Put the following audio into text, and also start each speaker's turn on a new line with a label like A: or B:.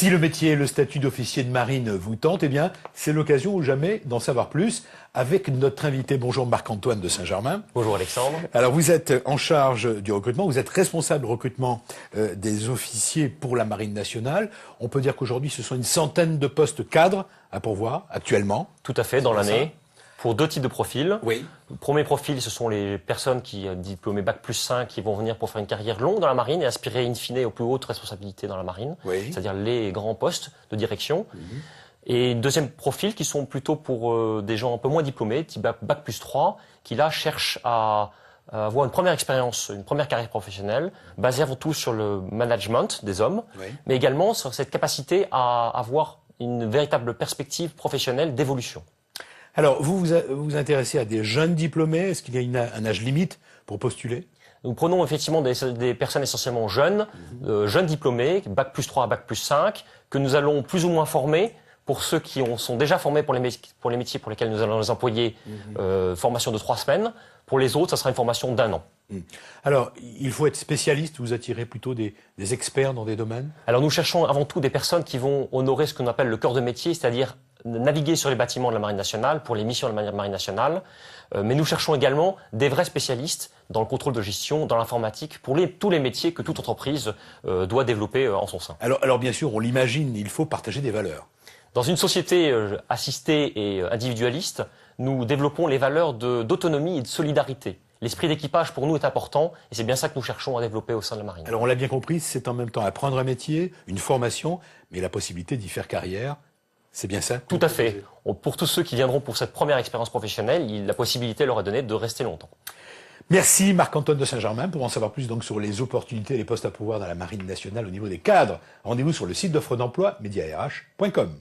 A: Si le métier et le statut d'officier de marine vous tentent, eh bien, c'est l'occasion ou jamais d'en savoir plus avec notre invité. Bonjour Marc-Antoine de Saint-Germain.
B: Bonjour Alexandre.
A: Alors vous êtes en charge du recrutement, vous êtes responsable du recrutement des officiers pour la Marine nationale. On peut dire qu'aujourd'hui ce sont une centaine de postes cadres à pourvoir actuellement.
B: Tout à fait, dans l'année. Pour deux types de profils.
A: Oui.
B: Le premier profil, ce sont les personnes qui, diplômées Bac+5, qui vont venir pour faire une carrière longue dans la marine et aspirer in fine aux plus hautes responsabilités dans la marine,
A: oui.
B: C'est-à-dire les grands postes de direction. Et deuxième profil, qui sont plutôt pour des gens un peu moins diplômés, type Bac+3, qui là cherchent à avoir une première expérience, une première carrière professionnelle, basée avant tout sur le management des hommes,
A: oui.
B: mais également sur cette capacité à avoir une véritable perspective professionnelle d'évolution.
A: Alors, vous vous intéressez à des jeunes diplômés. Est-ce qu'il y a un âge limite pour postuler?
B: Nous prenons effectivement des personnes essentiellement jeunes, jeunes diplômés, Bac+3 à Bac+5, que nous allons plus ou moins former pour ceux qui sont déjà formés pour les métiers pour lesquels nous allons les employer, formation de 3 semaines. Pour les autres, ça sera une formation d'1 an.
A: Alors, il faut être spécialiste, vous attirez plutôt des experts dans des domaines?
B: Alors nous cherchons avant tout des personnes qui vont honorer ce qu'on appelle le cœur de métier, c'est-à-dire naviguer sur les bâtiments de la Marine nationale, pour les missions de la Marine nationale, mais nous cherchons également des vrais spécialistes dans le contrôle de gestion, dans l'informatique, pour tous les métiers que toute entreprise doit développer en son sein.
A: Alors bien sûr, on l'imagine, il faut partager des valeurs.
B: Dans une société assistée et individualiste, nous développons les valeurs d'autonomie et de solidarité. L'esprit d'équipage pour nous est important et c'est bien ça que nous cherchons à développer au sein de la marine.
A: Alors on l'a bien compris, c'est en même temps apprendre un métier, une formation, mais la possibilité d'y faire carrière. C'est bien ça?
B: Tout à fait. Pour tous ceux qui viendront pour cette première expérience professionnelle, la possibilité leur est donnée de rester longtemps.
A: Merci Marc-Antoine de Saint-Germain. Pour en savoir plus donc sur les opportunités et les postes à pourvoir dans la Marine nationale au niveau des cadres, rendez-vous sur le site d'offre d'emploi mediarh.com.